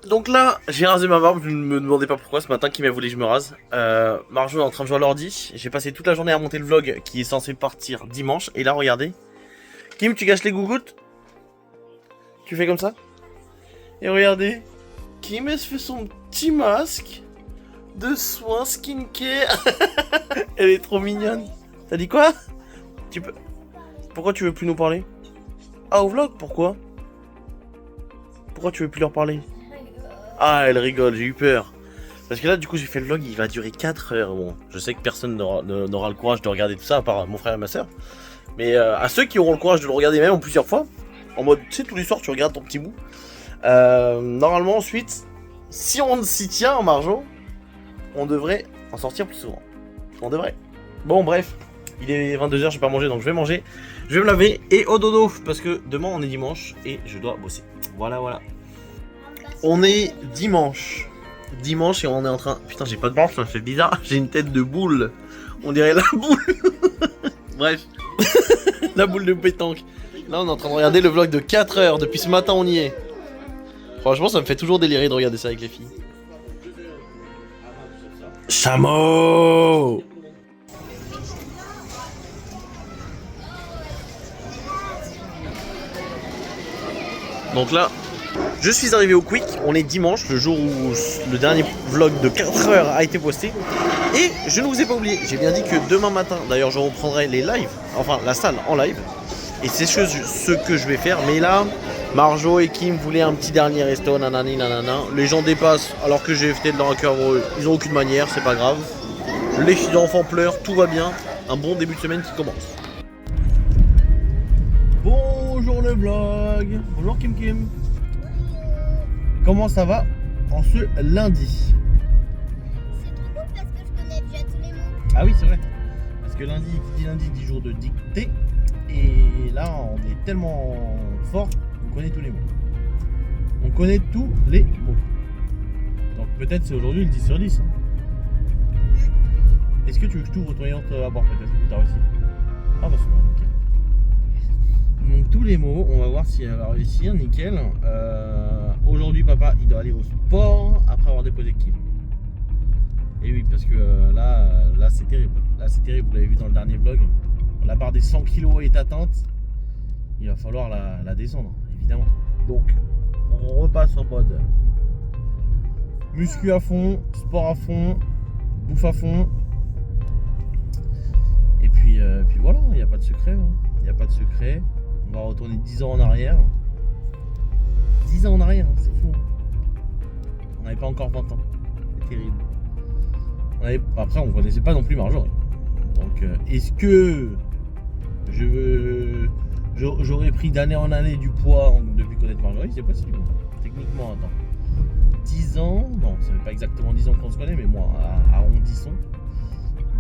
Donc là, j'ai rasé ma barbe, je ne me demandez pas pourquoi, ce matin qui m'a voulu que je me rase. Marjo est en train de jouer à l'ordi, j'ai passé toute la journée à monter le vlog qui est censé partir dimanche, et là regardez. Kim, tu gâches les gougouttes? Tu fais comme ça? Et regardez, Kim elle se fait son petit masque de soins skincare. Elle est trop mignonne. T'as dit quoi? Tu peux... Pourquoi tu veux plus nous parler? Ah, au vlog, pourquoi? Pourquoi tu veux plus leur parler? Ah, elle rigole, j'ai eu peur. Parce que là, du coup, j'ai fait le vlog, il va durer 4 heures. Bon, je sais que personne n'aura le courage de regarder tout ça, à part mon frère et ma soeur. Mais à ceux qui auront le courage de le regarder même en plusieurs fois, en mode, tu sais, tous les soirs, tu regardes ton petit bout. Normalement, ensuite, si on s'y tient, Marjo, on devrait en sortir plus souvent. On devrait. Bon, bref, il est 22h, j'ai pas mangé, donc je vais manger. Je vais me laver et au dodo, parce que demain, on est dimanche et je dois bosser. Voilà, voilà. On est dimanche. Dimanche et on est en train... Putain, j'ai pas de barbe, ça fait bizarre. J'ai une tête de boule. On dirait la boule. Bref. La boule de pétanque. Là, on est en train de regarder le vlog de 4 heures. Depuis ce matin, on y est. Franchement, ça me fait toujours délirer de regarder ça avec les filles. Chameau! Donc là, je suis arrivé au Quick, on est dimanche, le jour où le dernier vlog de 4 heures a été posté. Et je ne vous ai pas oublié, j'ai bien dit que demain matin, d'ailleurs je reprendrai les lives, enfin la salle en live. Et c'est ce que je vais faire, mais là, Marjo et Kim voulaient un petit dernier resto, nanani nanana. Les gens dépassent alors que j'ai FT de leur cœur, ils ont aucune manière, c'est pas grave. Les enfants pleurent, tout va bien, un bon début de semaine qui commence. Bonjour le vlog, bonjour Kim Kim. Comment ça va en ce lundi? C'est trop cool parce que je connais déjà tous les mots. Ah oui, c'est vrai. Parce que lundi, qui dit lundi, dit jour de dictée. Et là, on est tellement fort qu'on connaît tous les mots. On connaît tous les mots. Donc peut-être c'est aujourd'hui le 10 sur 10. Hein. Est-ce que tu veux que je t'ouvre ton yaourt à boire peut-être? T'as réussi? Ah bah c'est bon, nickel. Donc tous les mots, on va voir si elle va réussir, nickel. Aujourd'hui papa il doit aller au sport après avoir déposé Kim. Et oui parce que là c'est terrible. Là c'est terrible, vous l'avez vu dans le dernier vlog. La barre des 100 kg est atteinte. Il va falloir la descendre, évidemment. Donc on repasse en mode muscu à fond, sport à fond, bouffe à fond. Et puis voilà, il n'y a pas de secret. Il n'y a pas de secret. On va retourner 10 ans en arrière. 10 ans en arrière, hein, c'est fou. Hein. On n'avait pas encore 20 ans. C'est terrible. Après, on ne connaissait pas non plus Marjorie. Donc, est-ce que j'aurais pris d'année en année du poids depuis connaître Marjorie? C'est possible. Techniquement, attends. 10 ans, non, ça fait pas exactement 10 ans qu'on se connaît, mais moi, arrondissons.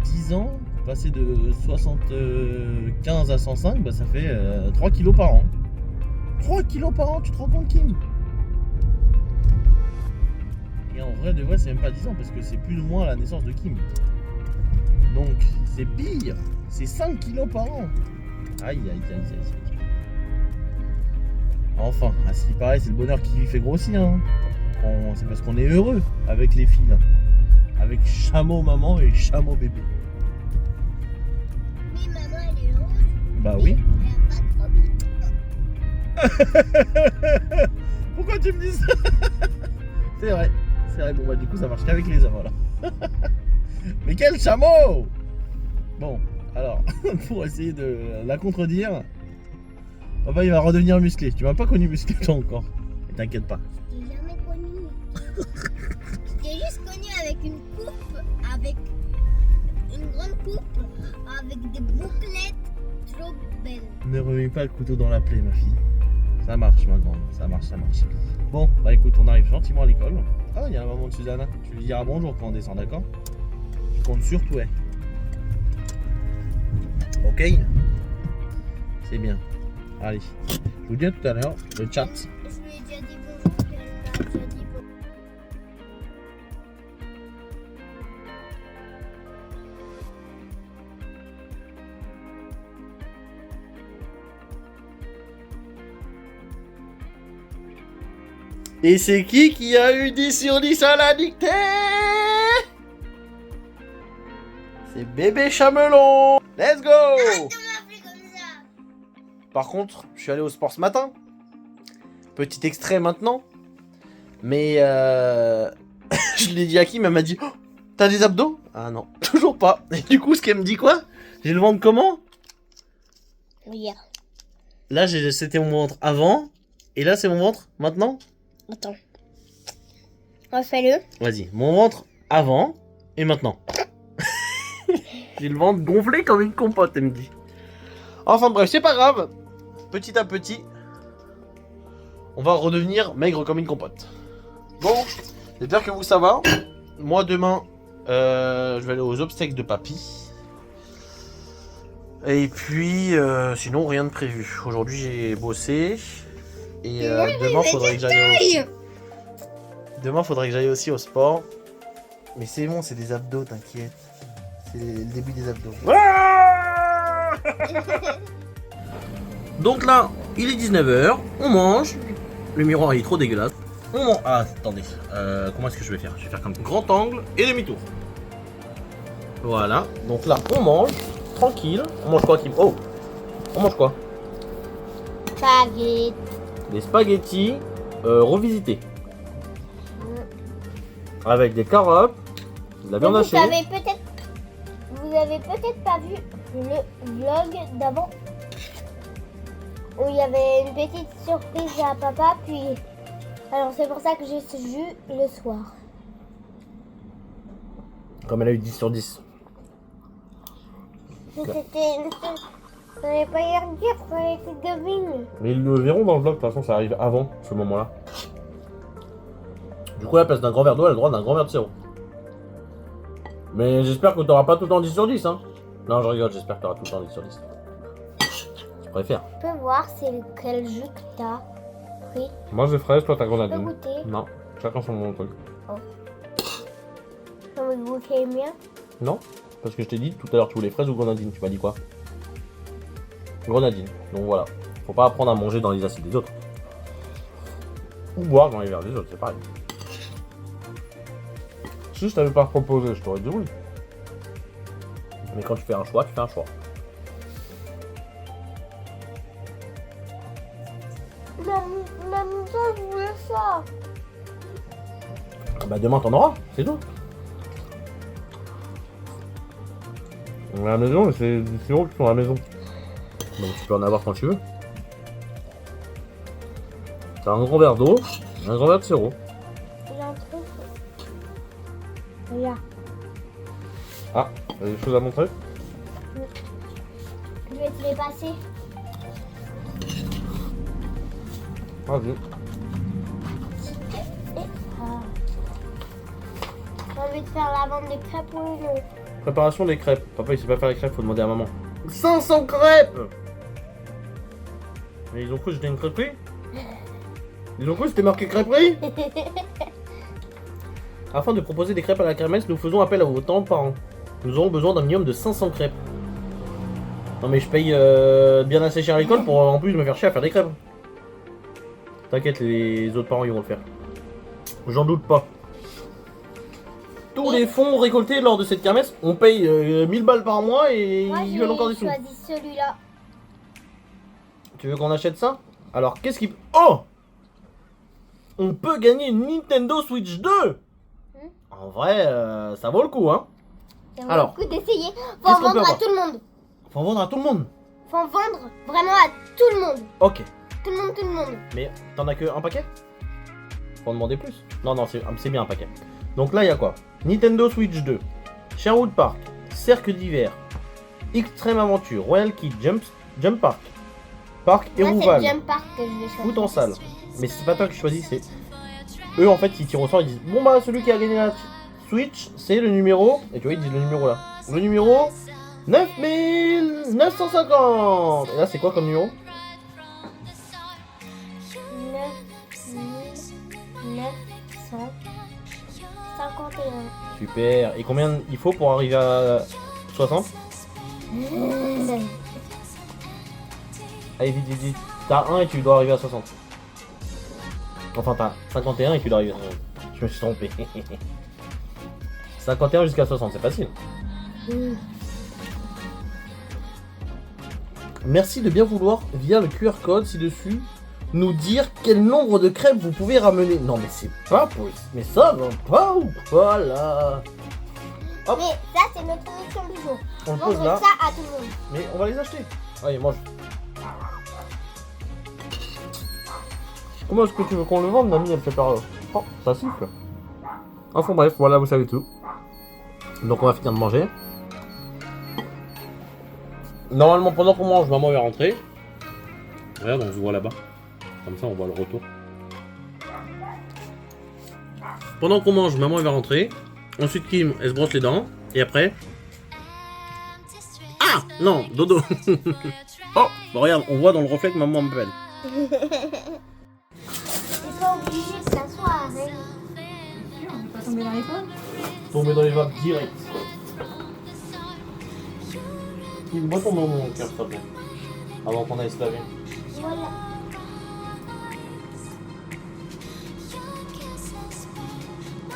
10 ans, passer de 75 à 105, bah ça fait 3 kilos par an. 3 kilos par an, tu te rends compte, Kim? Et en vrai de vrai, c'est même pas 10 ans, parce que c'est plus ou moins la naissance de Kim. Donc, c'est pire. C'est 5 kilos par an. Aïe, aïe, aïe, aïe. Enfin, à ce qui paraît, c'est le bonheur qui fait grossir. Hein. C'est parce qu'on est heureux avec les filles. Là. Avec chameau maman et chameau bébé. Mais maman elle est heureuse. Bah oui. Elle a pas trop. Pourquoi tu me dis ça? C'est vrai. C'est vrai. Bon bah du coup ça marche qu'avec les hommes voilà. Mais quel chameau! Bon, alors, pour essayer de la contredire, papa il va redevenir musclé. Tu m'as pas connu musclé toi encore. Mais t'inquiète pas. Je t'ai jamais connu. Je t'ai juste connu avec une coupe, avec une grande coupe, avec des bouclettes trop belles. Ne remets pas le couteau dans la plaie ma fille. Ça marche ma grande, ça marche, ça marche. Bon, bah écoute, on arrive gentiment à l'école. Ah, il y a la maman de Susanna. Tu lui diras bonjour quand on descend, d'accord? Je compte sur toi. Ok? C'est bien. Allez, je vous dis à tout à l'heure, le chat. Je lui ai déjà dit bonjour, puis elle m'a déjà dit bonjour. Et c'est qui a eu 10 sur 10 à la dictée? C'est bébé Chamelon. Let's go. Arrête de m'appeler comme ça. Par contre, je suis allé au sport ce matin. Petit extrait maintenant. Mais je l'ai dit à Kim, elle m'a dit oh, t'as des abdos? Ah non, toujours pas. Et du coup, ce qu'elle me dit quoi? J'ai le ventre comment? Regarde. Là, c'était mon ventre avant. Et là, c'est mon ventre maintenant? Attends. Refais-le. Vas-y, mon ventre avant et maintenant. J'ai le ventre gonflé comme une compote, elle me dit. Enfin bref, c'est pas grave. Petit à petit, on va redevenir maigre comme une compote. Bon, j'espère que ça va. Moi demain, je vais aller aux obsèques de papy. Et puis, sinon rien de prévu. Aujourd'hui j'ai bossé. Et demain faudrait que j'aille aussi. Demain faudrait que j'aille aussi au sport. Mais c'est bon, c'est des abdos, t'inquiète. C'est le début des abdos. Donc là, il est 19h, on mange. Le miroir il est trop dégueulasse. On mange. Ah, attendez. Comment est-ce que je vais faire? Je vais faire comme grand angle et demi-tour. Voilà. Donc là, on mange. Tranquille. On mange quoi, Kim? Oh! On mange quoi? Spaghetti. Des spaghettis revisités. Avec des carottes, de la viande hachée. Vous avez peut-être pas vu le vlog d'avant où il y avait une petite surprise à papa, puis alors c'est pour ça que j'ai ce jus le soir. Comme elle a eu 10 sur 10. C'était une... Ça n'allait pas y dire, ça a été devine. Mais ils le verront dans le vlog, de toute façon ça arrive avant ce moment-là. Du coup, à la place d'un grand verre d'eau, elle a le droit d'un grand verre de sirop. Mais j'espère que t'auras pas tout le temps 10 sur 10, hein. Non, je rigole, j'espère que t'auras tout le temps 10 sur 10. Je préfère. Tu peux voir c'est quel jus que t'as pris. Moi j'ai fraise, toi t'as Tu peux grenadine. goûter. Non, chacun son truc. Tu veux goûter le mien? Non, parce que je t'ai dit tout à l'heure, tu voulais fraises ou grenadine, tu m'as dit quoi? Grenadine, donc voilà. Faut pas apprendre à manger dans les assiettes des autres. Ou boire dans les verres des autres, c'est pareil. Si je t'avais pas proposé, je t'aurais dit oui. Mais quand tu fais un choix, tu fais un choix. Même ça, je voulais ça. Bah demain t'en auras, c'est tout. À la maison, c'est des sirops qui sont à la maison. Donc tu peux en avoir quand tu veux. T'as un grand verre d'eau, un grand verre de sirop. J'ai un truc. Regarde. Ah, t'as des choses à montrer? Je vais te les passer. Vas-y. J'ai envie de faire la vente des crêpes ou non? Préparation des crêpes. Papa il sait pas faire les crêpes, faut demander à maman. 500 crêpes! Mais ils ont cru que j'étais une crêperie? Ils ont cru que c'était marqué crêperie? Afin de proposer des crêpes à la kermesse, nous faisons appel à vos parents. Nous aurons besoin d'un minimum de 500 crêpes. Non mais je paye bien assez cher à l'école pour en plus me faire chier à faire des crêpes. T'inquiète, les autres parents ils vont le faire. J'en doute pas. Tous les fonds récoltés lors de cette kermesse, on paye 1000 balles par mois et Moi, ils veulent encore des sous. j'ai choisi celui-là. Tu veux qu'on achète ça? Alors qu'est-ce qui... Oh! On peut gagner une Nintendo Switch 2! En vrai, ça vaut le coup, hein? Ça vaut Alors, le coup d'essayer. Faut qu'est-ce en qu'on peut vendre à avoir? tout le monde. Faut en vendre à tout le monde. Faut en vendre vraiment à tout le monde. Ok. Tout le monde, tout le monde. Mais t'en as que un paquet? Faut en demander plus. Non, non, c'est bien un paquet. Donc là, il y a quoi? Nintendo Switch 2, Sherwood Park, Cercle d'hiver, Extreme Aventure, Royal Kid, Jump Park, Parc Moi, c'est Erouval, le Jump Park que je vais choisir. Foot en salle. Mais c'est pas toi qui choisis, c'est eux en fait ils tirent au sort, ils disent bon bah celui qui a gagné la Switch, c'est le numéro, et tu vois ils disent le numéro là. Le numéro 9950. Et là c'est quoi comme numéro? 9951. Super. Et combien il faut pour arriver à 60? Allez vite, vite, vite. T'as 1 et tu dois arriver à 60. Enfin, t'as 51 et tu dois arriver. Je me suis trompé. 51 jusqu'à 60, c'est facile. Merci de bien vouloir, via le QR code ci-dessus, nous dire quel nombre de crêpes vous pouvez ramener. Non, mais c'est pas possible. Mais ça va pas ou quoi là? Hop. Mais ça, c'est notre mission du jour. On le pose Montre là. ça à tout le monde. Mais on va les acheter. Allez, mange. Comment est-ce que tu veux qu'on le vende, mamie? Elle fait par... Oh, ça siffle. Enfin bref, voilà, vous savez tout. Donc on va finir de manger. Normalement, pendant qu'on mange, maman va rentrer. Regarde, on se voit là-bas. Comme ça, on voit le retour. Pendant qu'on mange, maman va rentrer. Ensuite, Kim, elle se brosse les dents. Et après... Ah non, dodo. Oh, bah regarde, on voit dans le reflet que maman m'appelle. T'es pas obligé de s'asseoir, hein. On n'est pas tombé dans les pommes. Tomber dans les vapes direct. Kim, bois ton maman au cœur, s'il te plaît. Avant qu'on aille se laver. Voilà.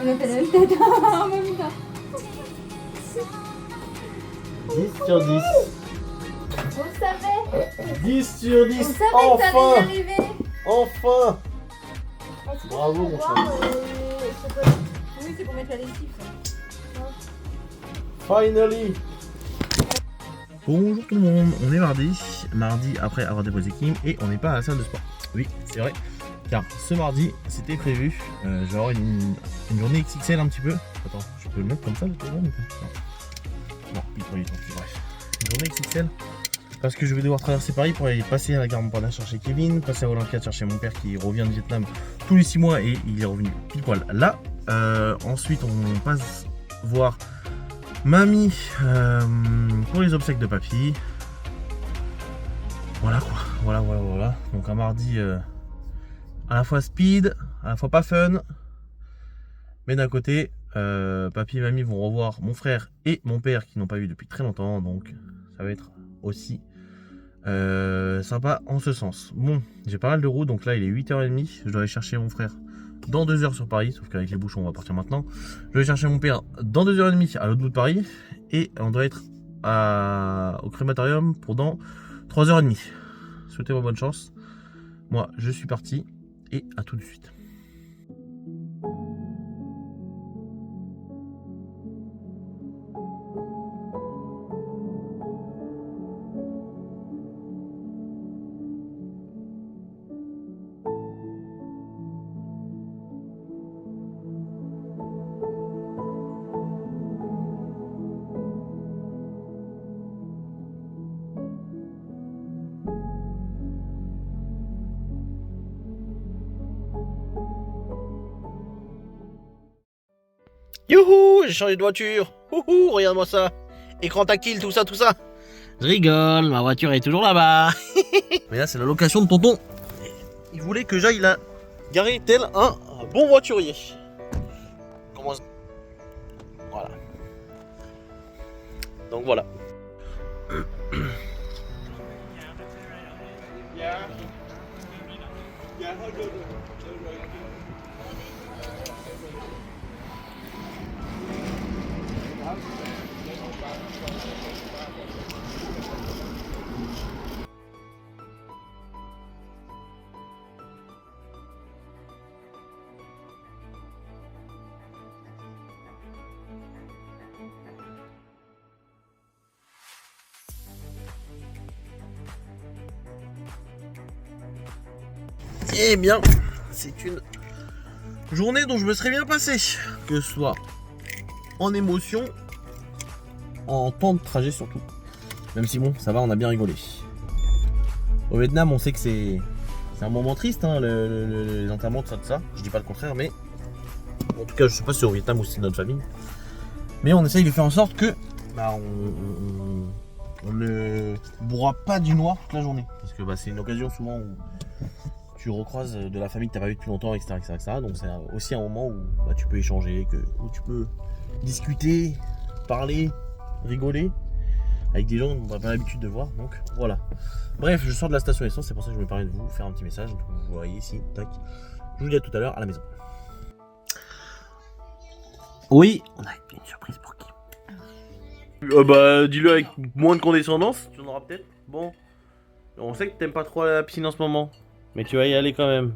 Elle a fait la tête en même temps. 10 sur 10. On le savait. 10 sur 10. On savait que ça allait Enfin. y arriver. Enfin. Est-ce que Bravo, tu peux mon voir, chat. ce côté? Oui, c'est pour mettre la lessive. Finally. Bonjour tout le monde, on est mardi après avoir déposé Kim et on n'est pas à la salle de sport. Oui, c'est vrai, car ce mardi c'était prévu, je vais avoir une journée XXL un petit peu. Attends, je peux le mettre comme ça le téléphone ou pas? Non, il faut y être, bref. Une journée XXL parce que je vais devoir traverser Paris pour aller passer à la gare Montparnasse chercher Kevin, passer à Olympia chercher mon père qui revient de Vietnam tous les 6 mois et il est revenu pile poil là. Ensuite on passe voir mamie pour les obsèques de papy. Voilà quoi, voilà. Donc un mardi à la fois speed, à la fois pas fun. Mais d'un côté, papy et mamie vont revoir mon frère et mon père qui n'ont pas vu depuis très longtemps. Donc ça va être aussi sympa en ce sens. Bon, j'ai pas mal de route, donc là il est 8h30. Je dois aller chercher mon frère dans 2 heures sur Paris, sauf qu'avec les bouchons on va partir maintenant. Je vais chercher mon père dans 2h30 à l'autre bout de Paris et on doit être au crématorium pour dans 3h30. Souhaitez-moi bonne chance. Moi je suis parti et à tout de suite. Youhou, j'ai changé de voiture. Ouhou, regarde-moi ça. Écran tactile, tout ça. Je rigole, ma voiture est toujours là-bas. Mais là, c'est la location de tonton. Il voulait que j'aille la garer tel un bon voiturier. Comment... Voilà. Donc voilà. Eh bien, c'est une journée dont je me serais bien passé, que ce soit en émotion, en temps de trajet surtout. Même si bon, ça va, on a bien rigolé. Au Vietnam, on sait que c'est un moment triste, hein, les enterrements, tout ça. Je dis pas le contraire, mais en tout cas, je sais pas si c'est au Vietnam ou si c'est notre famille. Mais on essaye de faire en sorte que on ne boira pas du noir toute la journée. Parce que c'est une occasion souvent où tu recroises de la famille que tu n'as pas vu depuis longtemps, etc. Donc c'est aussi un moment où tu peux échanger, où tu peux discuter, parler, rigoler avec des gens dont tu n'as pas l'habitude de voir. Donc voilà. Bref, je sors de la station essence, c'est pour ça que je me permets de vous faire un petit message. Donc, vous voyez ici, tac. Je Je vous dis à tout à l'heure à la maison. Oui, on a une surprise pour qui? Bah, dis-le avec moins de condescendance, tu en auras peut-être. Bon, on sait que t'aimes pas trop la piscine en ce moment, mais tu vas y aller quand même.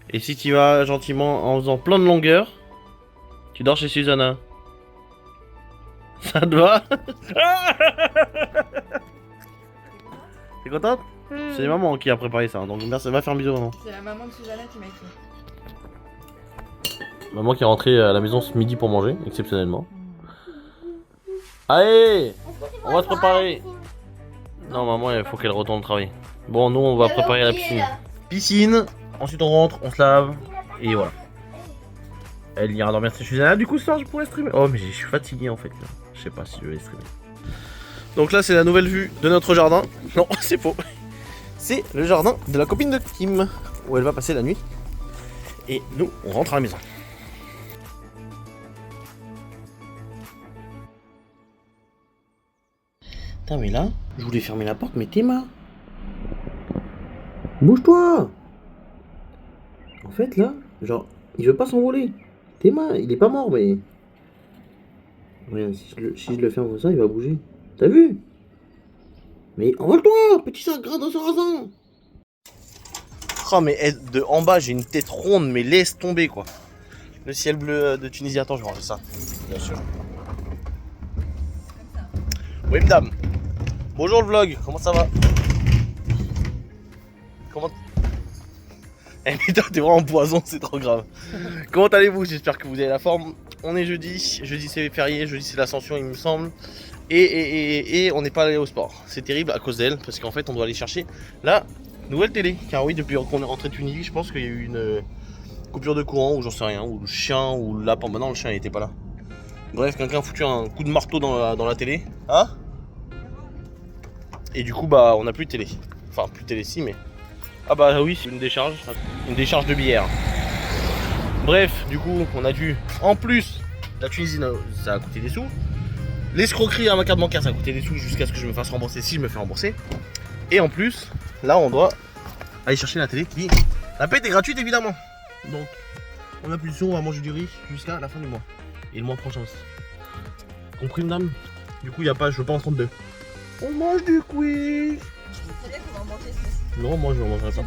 Et si tu vas gentiment en faisant plein de longueurs, tu dors chez Susanna. Ça te va? T'es contente? C'est maman qui a préparé ça, donc merci, va faire un bisou maman. C'est la maman de Susanna qui m'a écrit. Maman qui est rentrée à la maison ce midi pour manger, exceptionnellement. Allez, on va se préparer. Non maman, il faut qu'elle retourne travailler. Bon, nous on va préparer la piscine. Piscine, ensuite on rentre, on se lave, et voilà. Elle ira dormir chez Susanna, du coup ce soir je pourrais streamer. Oh mais je suis fatigué en fait, là. Je sais pas si je vais streamer. Donc là c'est la nouvelle vue de notre jardin. Non, c'est faux. C'est le jardin de la copine de Kim, où elle va passer la nuit. Et nous, on rentre à la maison. Putain mais là, je voulais fermer la porte, mais Théma, bouge-toi. En fait là, genre, il veut pas s'envoler. Théma, il est pas mort mais... Regarde, si je le ferme comme ça, il va bouger. T'as vu? Mais envole-toi, petit sac gras dans ce raisin. Oh mais de en bas j'ai une tête ronde, mais laisse tomber quoi. Le ciel bleu de Tunisie, attends je vais ranger ça. Bien sûr. Oui madame. Bonjour le vlog, comment ça va? Comment... Eh mais toi t'es vraiment en poison, c'est trop grave. Comment allez-vous? J'espère que vous avez la forme. On est jeudi, jeudi c'est férié, jeudi c'est l'ascension il me semble. Et on n'est pas allé au sport. C'est terrible à cause d'elle, parce qu'en fait on doit aller chercher la nouvelle télé. Car oui, depuis qu'on est rentré de Tunisie, je pense qu'il y a eu une coupure de courant, ou j'en sais rien, ou le chien, ou le lapin. Bah non, le chien il était pas là. Bref, quelqu'un a foutu un coup de marteau dans la télé. Hein? Et du coup, bah on n'a plus de télé. Enfin, plus de télé si, mais... Ah bah oui, c'est une décharge de billard. Bref, du coup, on a dû... En plus, la Tunisie, ça a coûté des sous. L'escroquerie à ma carte bancaire, ça a coûté des sous jusqu'à ce que je me fasse rembourser si je me fais rembourser. Et en plus, là on doit aller chercher la télé qui... La paie est gratuite évidemment. Donc, on a plus de sous, on va manger du riz jusqu'à la fin du mois. Et le mois prochain aussi. Compris madame? Du coup, il n'y a pas, je veux pas en 32. On mange du quiz. Non, moi je n'en mangerai pas.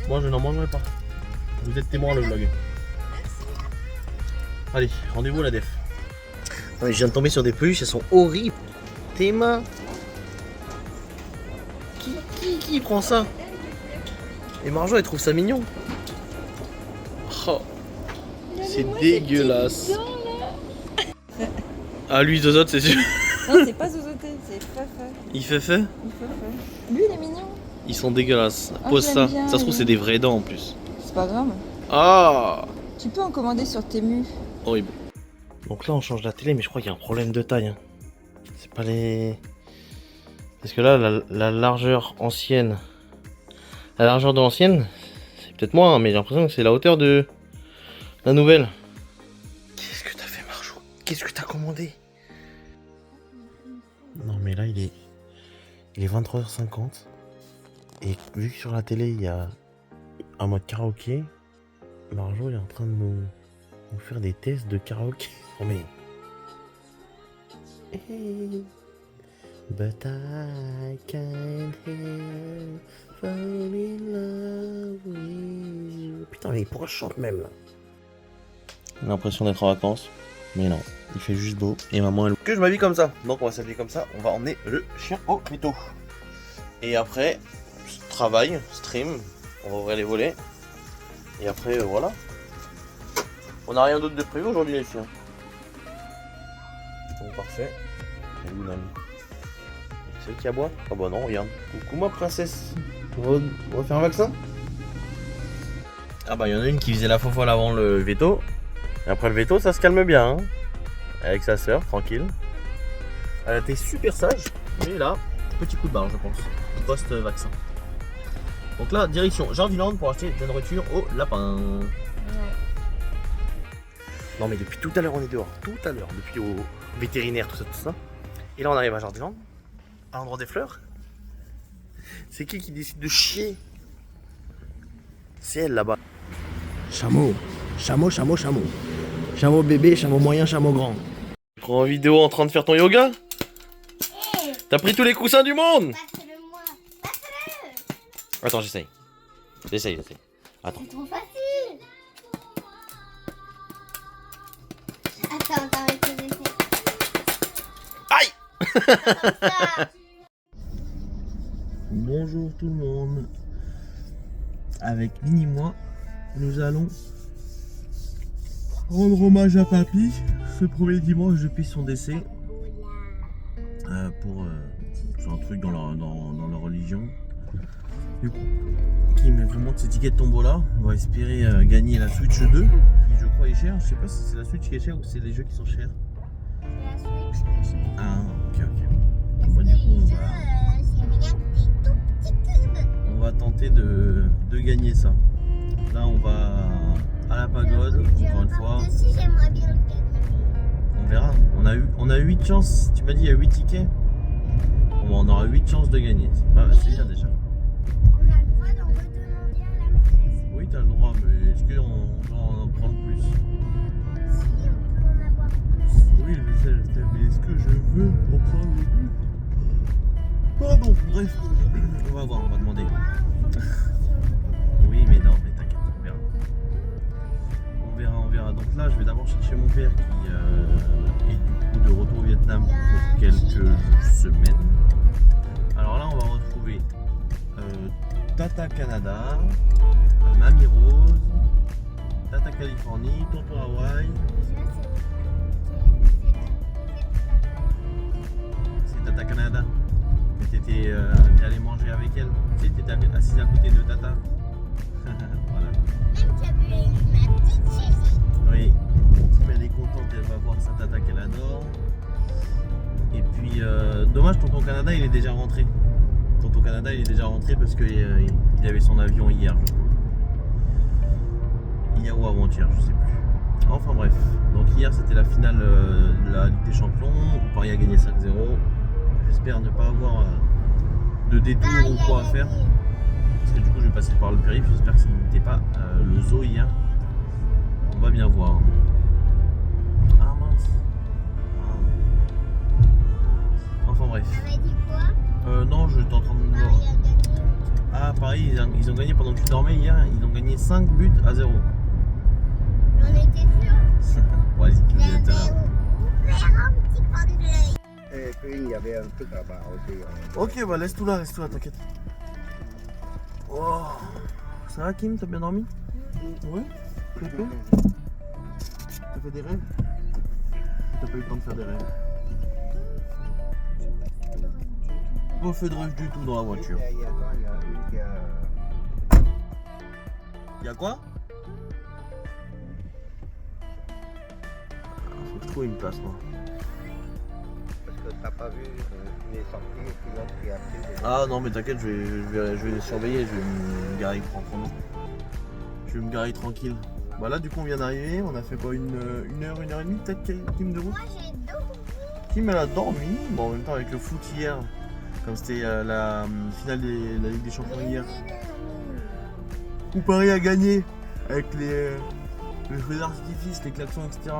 Moi je n'en mangerai pas. Vous êtes témoin le vlog. Allez, rendez-vous à la def. Non mais je viens de tomber sur des peluches, elles sont horribles. Théma. Qui prend ça? Et Marjo elle trouve ça mignon. Oh, c'est dégueulasse. Ah lui Zozote c'est sûr. Non, c'est pas Zozoté, c'est Fefe. Il fait fait. Lui, il est mignon. Ils sont dégueulasses. Ah, Pose je ça. l'aime bien, Ça se trouve lui. c'est des vraies dents en plus. C'est pas grave. Ah, Tu peux en commander sur Temu. horrible. Donc là on change la télé mais je crois qu'il y a un problème de taille. Hein. C'est pas les... Parce que là la largeur ancienne... La largeur de l'ancienne, c'est peut-être moins, hein, mais j'ai l'impression que c'est la hauteur de la nouvelle. Qu'est-ce que t'as fait Marjo? Qu'est-ce que t'as commandé? Non mais là il est 23h50. Et vu que sur la télé il y a un mode karaoké, Marjo est en train de nous faire des tests de karaoké. Oh mais... Hey, but I can't help falling in love with you. Putain mais pourquoi je chante même là? J'ai l'impression d'être en vacances. Mais non, il fait juste beau. Et maman elle... Que je m'habille comme ça. Donc on va s'habiller comme ça. On va emmener le chien au métaux. Et après, travail, stream. On va ouvrir les volets. Et après voilà. On n'a rien d'autre de prévu aujourd'hui les filles. Bon parfait. Et où Nami? C'est elle qui aboie? Ah bah non, regarde. Coucou ma princesse. On va faire un vaccin? Ah bah il y en a une qui faisait la fofolle avant le veto. Et après le veto ça se calme bien. Hein, avec sa sœur, tranquille. Elle était super sage. Mais là, petit coup de barre je pense. Post-vaccin. Donc là, direction Jardiland pour acheter de la nourriture au lapin. Non mais depuis tout à l'heure on est dehors, tout à l'heure, depuis au vétérinaire, tout ça. Et là on arrive à Jardiland, à l'endroit des fleurs. C'est qui décide de chier? C'est elle là-bas. Chameau, chameau, chameau, chameau. Chameau bébé, chameau moyen, chameau grand. Tu prends en vidéo en train de faire ton yoga? T'as pris tous les coussins du monde? Passe-le moi. Passe-le. Attends, j'essaye. J'essaye. Attends. C'est trop facile. Attends, avec tes essais. Aïe. Bonjour tout le monde. Avec Mini et moi, nous allons rendre hommage à Papy ce premier dimanche depuis son décès. C'est un truc dans leur religion. Du coup, Kim vous montre ses tickets de tombola. On va espérer gagner la Switch 2, qui je crois est chère. Je sais pas si c'est la Switch qui est chère ou c'est les jeux qui sont chers. C'est la Switch qui est chère. Ah, ok. Bon, du coup, on va tenter de gagner ça. Là, on va à la pagode, encore une fois. Si j'aimerais bien le gagner. On verra. On a 8 chances. Tu m'as dit il y a 8 tickets. Bon, on aura 8 chances de gagner. C'est bien déjà. On a le droit d'en redemander à la maîtresse. Oui, t'as le droit, mais est-ce qu'on doit en prendre plus? Si, on peut en avoir plus. Oui, je sais, mais est-ce que je veux en prendre plus? Pardon, bref. On va voir, on va demander. Oui, mais non, mais t'inquiète, on verra. Donc là, je vais d'abord chercher mon père qui est du coup de retour au Vietnam pour quelques semaines. Alors là, on va retrouver Tata Canada, Mamie Rose, Tata Californie, Tonton Hawaï. C'est Tata Canada. T'étais allé manger avec elle. Tu sais, t'étais assise à côté de Tata. Voilà. Même tu as vu ma petite chérie. Oui. Kim, elle est contente, elle va voir sa Tata qu'elle adore. Et puis, dommage, Tonton Canada, il est déjà rentré. Tonton Canada, il est déjà rentré parce qu'il avait son avion hier, je crois. Hier ou avant-hier, je sais plus. Enfin bref. Donc hier, c'était la finale de la Ligue des Champions. Paris a gagné 5-0. J'espère ne pas avoir de détour ou quoi à faire. Parce que du coup je vais passer par le périph', j'espère que ça n'était pas le zoo hier. On va bien voir. Ah mince. Enfin bref. T'avais dit quoi? Non, je suis en train de... Paris a gagné. Ah Paris, ils ont gagné pendant que tu dormais hier, ils ont gagné 5 buts à 0. J'en étais sûre. Bon, vas-y, tu Il me dis tout à avait l'heure. ouvert un petit coin de l'œil. Et puis il y avait un truc là-bas aussi. Ok, bah laisse tout là, t'inquiète. Oh. Ça va Kim, t'as bien dormi? Ouais. T'as fait des rêves? T'as pas eu le temps de faire des rêves? Pas fait de rêve du tout dans la voiture. Il y a une qui a... Y'a quoi? Faut que je trouve une place moi. Parce que t'as pas vu, il est sorti et puis l'autre qui a pris. Ah non mais t'inquiète, je vais les surveiller, je vais me garer tranquillement. Je vais me garer tranquille. Bah là du coup on vient d'arriver, on a fait quoi, une heure et demie peut-être Kim de route? Moi j'ai dormi. Kim elle a dormi, bon en même temps avec le foot hier, comme c'était la finale de la Ligue des Champions hier, où Paris a gagné avec les feux d'artifice, les klaxons etc.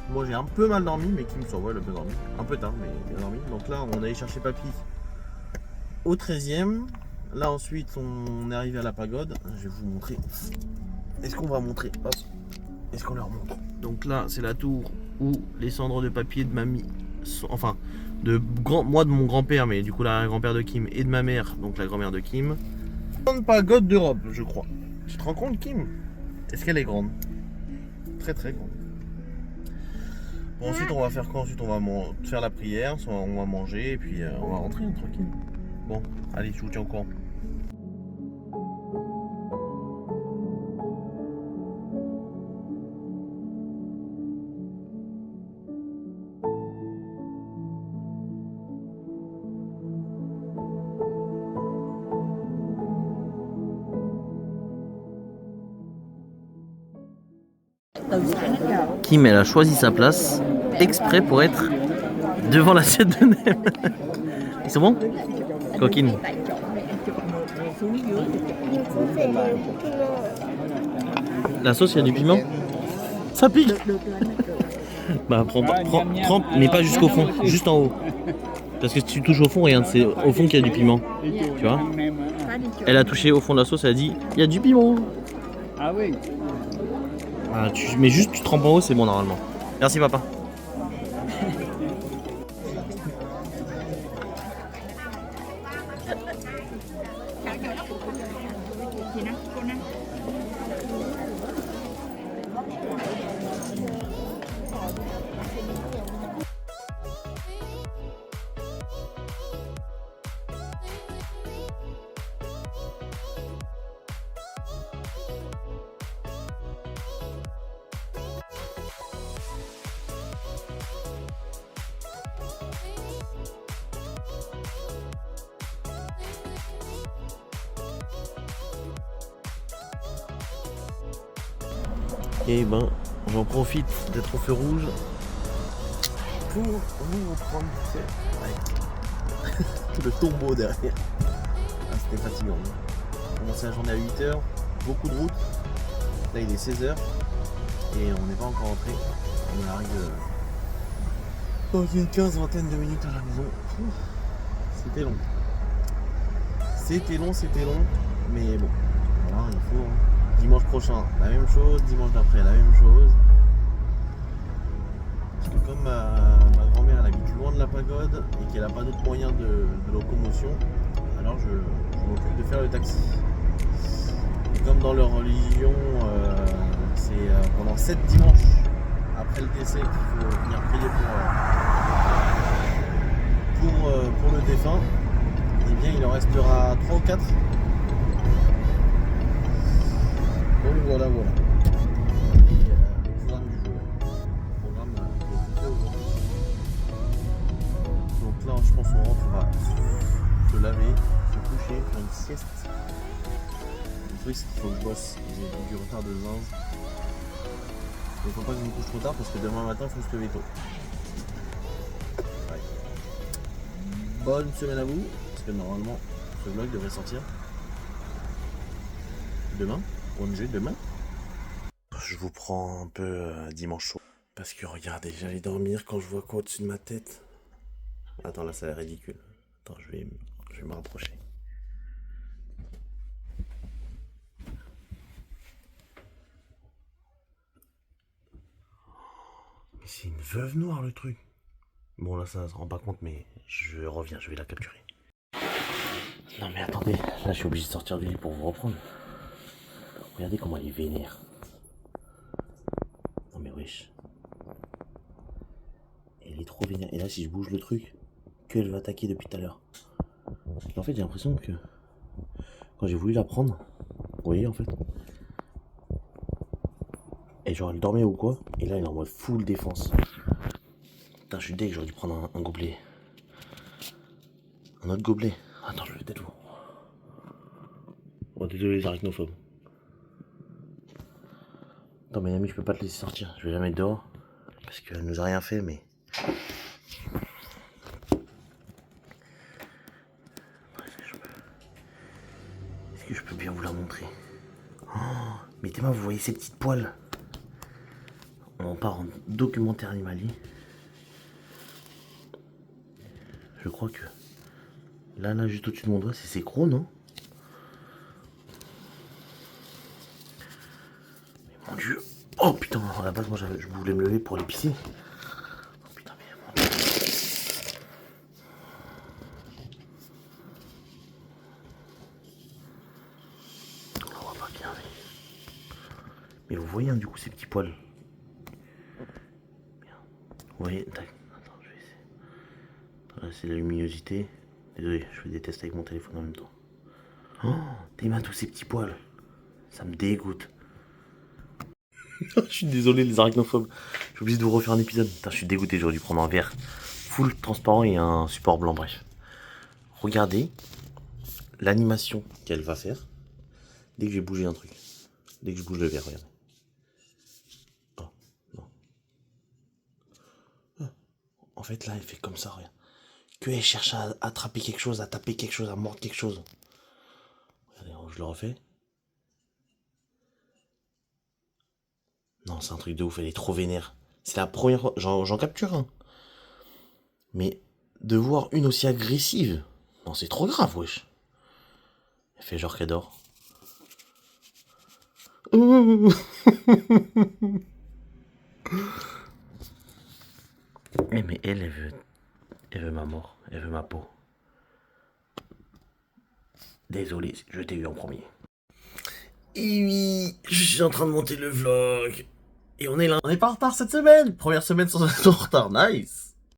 Moi j'ai un peu mal dormi, mais Kim ça va, elle a bien dormi, un peu tard mais bien dormi. Donc là on allait chercher Papy au 13e. Là ensuite on est arrivé à la pagode, je vais vous montrer. Est-ce qu'on va montrer? Est-ce qu'on leur montre? Donc là c'est la tour où les cendres de Papy et de mamie sont, enfin moi de mon grand-père, mais du coup la grand-père de Kim, et de ma mère, donc la grand-mère de Kim. Grande pagode d'Europe je crois. Tu te rends compte Kim? Est-ce qu'elle est grande? Très très grande. Bon, ensuite on va faire quoi? Ensuite on va faire la prière, on va manger et puis on va rentrer tranquille. Bon, allez, je vous tiens au courant. Kim, elle a choisi sa place exprès pour être devant l'assiette de Nem. Ils sont bons? Coquine. La sauce, il y a du piment? Ça pique. Bah prends, trempe, mais pas jusqu'au fond, juste en haut. Parce que si tu touches au fond, regarde, c'est au fond qu'il y a du piment. Tu vois? Elle a touché au fond de la sauce, elle a dit, il y a du piment. Ah oui. Ah, mais juste tu trempes en haut, c'est bon normalement. Merci papa. Et ben, j'en profite d'être au feu rouge pour vous prendre tout le tombeau derrière. Ah, c'était fatigant. On a commencé la journée à 8h, beaucoup de route. Là il est 16h et on n'est pas encore rentré. On arrive dans une vingtaine de minutes à la maison. C'était long. C'était long, mais bon, voilà, il faut. Dimanche prochain, la même chose, dimanche d'après, la même chose. Parce que comme ma grand-mère elle habite loin de la pagode et qu'elle n'a pas d'autres moyens de locomotion, alors je m'occupe de faire le taxi. Et comme dans leur religion, c'est pendant 7 dimanches après le décès qu'il faut venir prier pour le défunt, et bien il en restera 3 ou 4. Donc voilà. Le programme du jour. Le programme que je fais aujourd'hui. Donc là, je pense qu'on rentre, on va se laver, se coucher, faire une sieste. Le truc, c'est qu'il faut que je bosse. J'ai du retard de zinze. Il ne faut pas que je me couche trop tard parce que demain matin, il faut se lever tôt. Ouais. Bonne semaine à vous. Parce que normalement, ce vlog devrait sortir demain. Demain. Je vous prends un peu dimanche chaud. Parce que regardez, j'allais dormir quand je vois quoi au-dessus de ma tête. Attends, là ça a l'air ridicule. Attends, je vais me rapprocher. Mais c'est une veuve noire le truc. Bon là ça se rend pas compte mais je reviens, je vais la capturer. Non mais attendez, là je suis obligé de sortir du lit pour vous reprendre. Regardez comment elle est vénère. Non mais wesh. Elle est trop vénère. Et là si je bouge le truc, qu'elle va attaquer depuis tout à l'heure. En fait j'ai l'impression que quand j'ai voulu la prendre, vous voyez en fait. Et genre elle dormait ou quoi. Et là elle est en mode full défense. Putain je suis deg, j'aurais dû prendre un gobelet. Un autre gobelet. Attends je vais peut-être vous. Oh désolé les arachnophobes. Attends mais Yami je peux pas te laisser sortir, je vais la mettre dehors. Parce qu'elle nous a rien fait mais... Est-ce que je peux bien vous la montrer? Oh, mettez-moi, vous voyez ces petites poils? On part en documentaire animalier. Je crois que... Là juste au-dessus de mon doigt c'est ses crocs non? Mon dieu. Oh putain, à la base moi je voulais me lever pour aller pisser. Oh putain mais mon dieu. On voit pas bien mais vous voyez hein, du coup ces petits poils. Bien. Vous voyez, tac. Attends, je vais essayer. Là c'est la luminosité. Désolé, je fais des tests avec mon téléphone en même temps. Oh, t'es mal tous ces petits poils. Ça me dégoûte. Je suis désolé les arachnophobes. Je suis obligé de vous refaire un épisode. Putain, je suis dégoûté, j'aurais dû prendre un verre full transparent et un support blanc, bref. Regardez l'animation qu'elle va faire dès que j'ai bougé un truc. Dès que je bouge le verre, regardez. Oh, non. Oh. En fait là, elle fait comme ça, regarde. Qu'elle cherche à attraper quelque chose, à taper quelque chose, à mordre quelque chose. Regardez, je le refais. Non, c'est un truc de ouf, elle est trop vénère. C'est la première fois, j'en capture un. Mais de voir une aussi agressive, non, c'est trop grave, wesh. Elle fait genre qu'elle dort. Mais elle veut ma mort, elle veut ma peau. Désolé, je t'ai eu en premier. Et oui, je suis en train de monter le vlog. Et on est là. On est pas en retard cette semaine. Première semaine sans être en retard, nice.